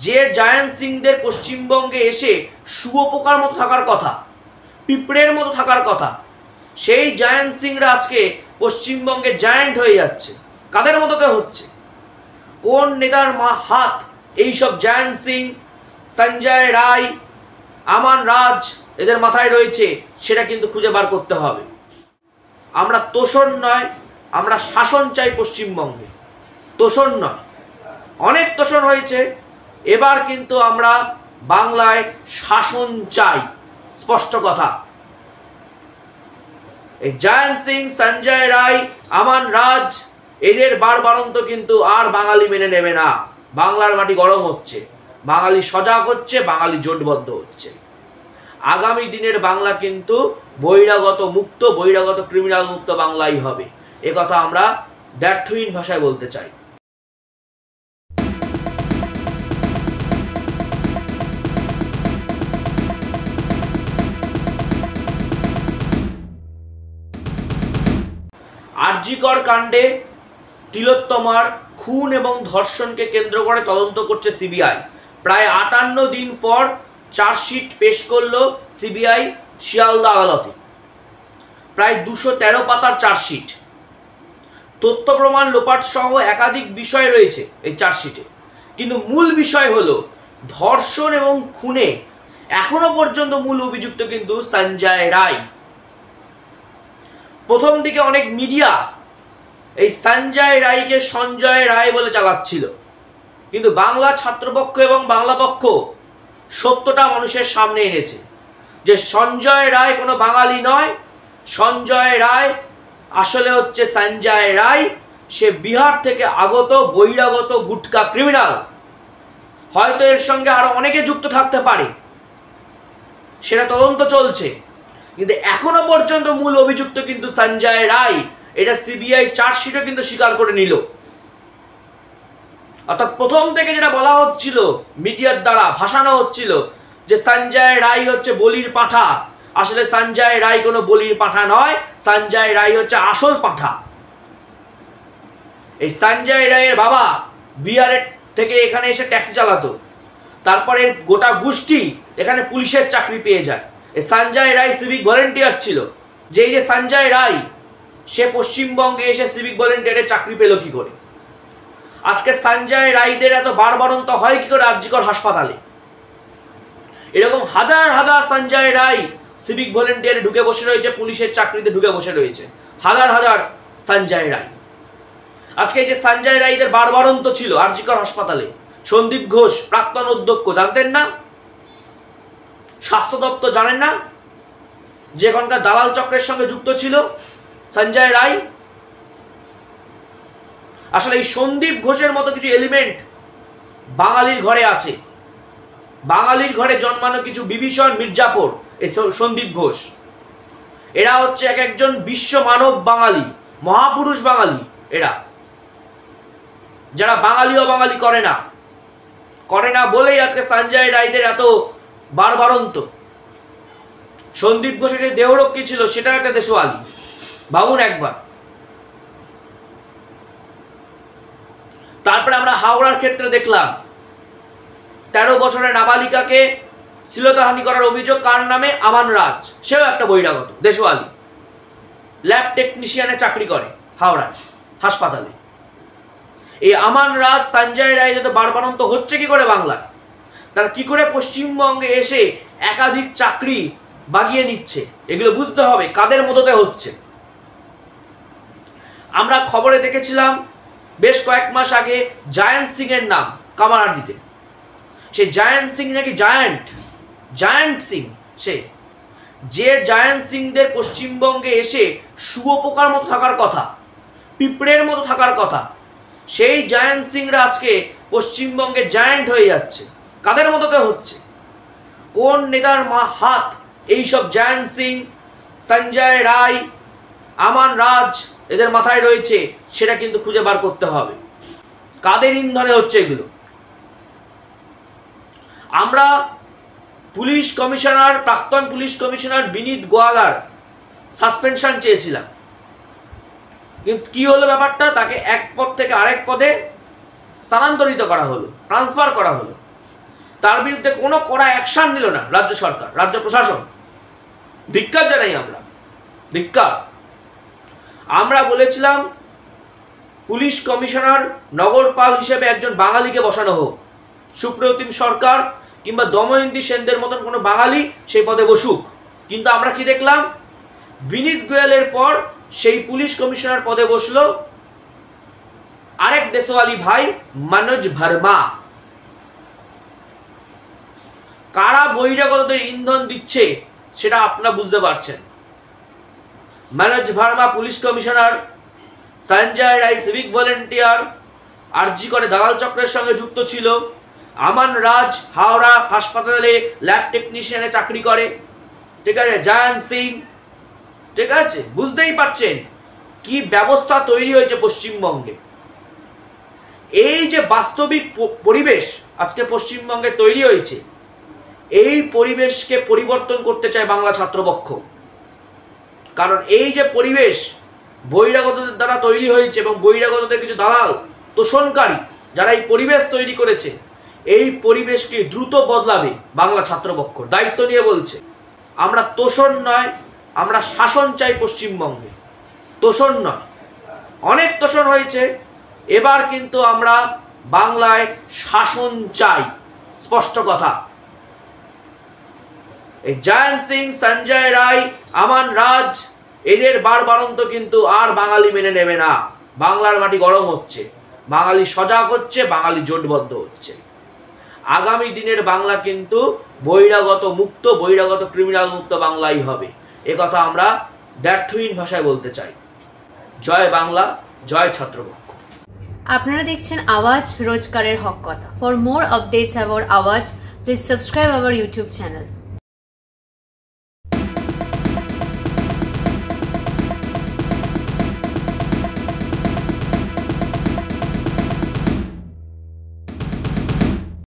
যে জায়ান্ট সিংদের পশ্চিমবঙ্গে এসে শুয়োপোকার মতো থাকার কথা, পিঁপড়ের মতো থাকার কথা, সেই জায়ান্ট সিংরা আজকে পশ্চিমবঙ্গে জায়ান্ট হয়ে যাচ্ছে। কাদের মতোতে হচ্ছে? কোন নেতার হাত এইসব জায়ান্ট সিং, সঞ্জয় রায়, আমান রাজ এদের মাথায় রয়েছে সেটা কিন্তু খুঁজে বার করতে হবে। আমরা তোষণ নয়, আমরা শাসন চাই পশ্চিমবঙ্গে, তোষণ নয়। অনেক তোষণ হয়েছে, এবার কিন্তু আমরা বাংলায় শাসন চাই, স্পষ্ট কথা। এই জায়ান্ট সিং, সঞ্জয় রায়, আমান রাজ এদের বারবারন্ত কিন্তু আর বাঙালি মেনে নেবে না। বাংলার মাটি গরম হচ্ছে, বাঙালি সজাগ হচ্ছে, বাঙালি জোটবদ্ধ হচ্ছে। আগামী দিনের বাংলা কিন্তু বহিরাগত মুক্ত, বহিরাগত ক্রিমিনাল মুক্ত বাংলাই হবে। এ কথা আমরা দ্ব্যর্থহীন ভাষায় বলতে চাই। আরজিকর কাণ্ডে তিলোত্তমার খুন এবং ধর্ষণকে কেন্দ্র করে তদন্ত করছে সিবিআই। প্রায় 58 দিন পর চার্জশিট পেশ করল সিবিআই শিয়ালদা আদালতে। প্রায় 213 পাতার চার্জশিট, তথ্য প্রমাণ লোপাট সহ একাধিক বিষয় রয়েছে এই চার্জশিটে। কিন্তু মূল বিষয় হলো ধর্ষণ এবং খুনে এখনো পর্যন্ত মূল অভিযুক্ত কিন্তু সঞ্জয় রায়। প্রথম দিকে অনেক মিডিয়া এই সঞ্জয় রায়কে সঞ্জয় রায় বলে চালাচ্ছিল, কিন্তু বাংলা ছাত্রপক্ষ এবং বাংলা পক্ষ সত্যটা মানুষের সামনে এনেছে যে সঞ্জয় রায় কোনো বাঙালি নয়, সঞ্জয় রায় আসলে হচ্ছে সঞ্জয় রায়। সে বিহার থেকে আগত বহিরাগত গুটকা ক্রিমিনাল। হয়তো এর সঙ্গে আরো অনেকে যুক্ত থাকতে পারে, সেটা তদন্ত চলছে, কিন্তু এখনো পর্যন্ত মূল অভিযুক্ত কিন্তু সঞ্জয় রায়। এটা সিবিআই চার্জশিটও কিন্তু স্বীকার করে নিল। অর্থাৎ প্রথম থেকে যেটা বলা হচ্ছিল, মিডিয়ার দ্বারা ভাসানো হচ্ছিল যে সঞ্জয় রায় হচ্ছে বলির পাঁঠা, আসলে সঞ্জয় রায় কোনো বলির পাঁঠা নয়, সঞ্জয় রায় হচ্ছে আসল পাঁঠা। এই সঞ্জয় রায়ের বাবা বিহারের থেকে এখানে এসে ট্যাক্সি চালাতো, তারপরে গোটা গোষ্ঠী এখানে পুলিশের চাকরি পেয়ে যায়। এই সঞ্জয় রায় সিভিক ভলেন্টিয়ার ছিল। যে এই যে সঞ্জয় রায়, সে পশ্চিমবঙ্গে এসে সিভিক ভলেন্টিয়ারের চাকরি পেল কি করে? আজকে সঞ্জয় রায়দের এত বারবারন্ত হয় কি করে আরজিকর হাসপাতালে? এরকম হাজার হাজার সঞ্জয় রায় সিভিক ভলেন্টিয়ারে ঢুকে বসে রয়েছে, পুলিশের চাকরিতে ঢুকে বসে রয়েছে হাজার হাজার সঞ্জয় রায়। আজকে এই যে সঞ্জয় রায়দের বারবারন্ত ছিল আরজিকর হাসপাতালে, সন্দীপ ঘোষ প্রাক্তন অধ্যক্ষ, জানতেন না? স্বাস্থ্য দপ্তর জানেন না যে এখনকার দালাল চক্রের সঙ্গে যুক্ত ছিল সঞ্জয় রায়? আসলে এই সন্দীপ ঘোষের মতো কিছু এলিমেন্ট বাঙালির ঘরে আছে। বাঙালির ঘরে জন্মানো কিছু বিভীষণ মির্জাপুর, এই সন্দীপ ঘোষ, এরা হচ্ছে এক একজন বিশ্ব মানব বাঙালি, মহাপুরুষ বাঙালি। এরা যারা বাঙালি অবাঙালি করে না বলেই আজকে সঞ্জয় রায়দের এত বারবারন্ত। সন্দীপ ঘোষের যে দেহরক্ষী ছিল সেটা একটা দেশওয়ালি, ভাবুন একবার। তারপরে আমরা হাওড়ার ক্ষেত্রে দেখলাম 13 বছরের নাবালিকাকে শ্লীলতাহানি করার অভিযোগ কার নামে? আমান রাজ। সেও একটা বহিরাগত দেশওয়ালি, ল্যাব টেকনিশিয়ানে চাকরি করে হাওড়ার হাসপাতালে। এই আমান রাজ, সঞ্জয় রায় তো বারবারন্ত হচ্ছে কি করে বাংলায়? তারা কি করে পশ্চিমবঙ্গে এসে একাধিক চাকরি বাগিয়ে নিচ্ছে? এগুলো বুঝতে হবে কাদের মদতে হচ্ছে। আমরা খবরে দেখেছিলাম বেশ কয়েক মাস আগে জায়ান্ট সিং এর নাম কামারহাটিতে। সে জায়ান্ট সিং নাকি জায়ান্ট সিং, সে যে জায়ান্ট সিংদের পশ্চিমবঙ্গে এসে শুয়োপোকার মতো থাকার কথা, পিঁপড়ের মতো থাকার কথা, সেই জায়ান্ট সিংরা আজকে পশ্চিমবঙ্গে জায়ান্ট হয়ে যাচ্ছে। কাদের মতোতে হচ্ছে? কোন নেতার হাত এইসব জায়ান্ট সিং, সঞ্জয় রায়, আমান রাজ এদের মাথায় রয়েছে সেটা কিন্তু খুঁজে বার করতে হবে। কাদের ইন্ধনে হচ্ছে এগুলো? আমরা পুলিশ কমিশনার, প্রাক্তন পুলিশ কমিশনার বিনীত গোয়ালার সাসপেনশন চেয়েছিলাম, কিন্তু কি হলো ব্যাপারটা? তাকে এক পদ থেকে আরেক পদে স্থানান্তরিত করা হলো, ট্রান্সফার করা হলো। তার বিরুদ্ধে কোনো কড়া অ্যাকশন নিল না রাজ্য সরকার, রাজ্য প্রশাসন। ধিক্কার জানাই আমরা, ধিক্কার। আমরা বলেছিলাম পুলিশ কমিশনার নগরপাল হিসেবে একজন বাঙালিকে বসানো হোক, সুপ্রতিম সরকার কিংবা দময়ন্তী সেনদের মতন কোনো বাঙালি সেই পদে বসুক। কিন্তু আমরা কি দেখলাম, বিনীত গোয়েলের পর সেই পুলিশ কমিশনার পদে বসলো আরেক দেশওয়ালি ভাই মনোজ ভার্মা। কারা বহিরাগতদের ইন্ধন দিচ্ছে সেটা আপনারা বুঝতে পারছেন। Manoj Verma police commissioner, Sanjay Roy civic volunteer, আরজি করে দালাল চক্রের সঙ্গে যুক্ত ছিল। আমান রাজ হাওড়া হাসপাতালে ল্যাব টেকনিশিয়ানে চাকরি করে, ঠিক আছে। জায়ান্ত সিং, ঠিক আছে। বুঝতেই পারছেন কি ব্যবস্থা তৈরি হয়েছে পশ্চিমবঙ্গে। এই যে বাস্তবিক পরিবেশ আজকে পশ্চিমবঙ্গে তৈরি হয়েছে, এই পরিবেশকে পরিবর্তন করতে চায় বাংলা ছাত্রপক্ষ। কারণ এই যে পরিবেশ বহিরাগতদের দ্বারা তৈরি হয়েছে এবং বহিরাগতদের কিছু দালাল তোষণকারী যারা এই পরিবেশ তৈরি করেছে, এই পরিবেশকে দ্রুত বদলাবে বাংলা ছাত্রপক্ষ। দায়িত্ব নিয়ে বলছে, আমরা তোষণ নয়, আমরা শাসন চাই পশ্চিমবঙ্গে, তোষণ নয়। অনেক তোষণ হয়েছে, এবার কিন্তু আমরা বাংলায় শাসন চাই, স্পষ্ট কথা। এই জায়ান্ত সিং, সঞ্জয় রায়, আমান রাজ এদের বারবারন্ত কিন্তু আর বাঙালি মেনে নেবে না। বাংলার মাটি গরম হচ্ছে, বাঙালি সজাগ হচ্ছে, বাঙালি জোটবদ্ধ হচ্ছে। আগামী দিনের বাংলা কিন্তু বহিরাগত মুক্ত, বহিরাগত ক্রিমিনাল মুক্ত বাংলাই হবে। একথা আমরা দ্ব্যর্থহীন ভাষায় বলতে চাই। জয় বাংলা, জয় ছাত্রপক্ষ। আপনারা দেখছেন আওয়াজ, রোজকারের হক কথা। ফর মোর আপডেটস অ্যাবাউট আওয়াজ, please subscribe our YouTube channel.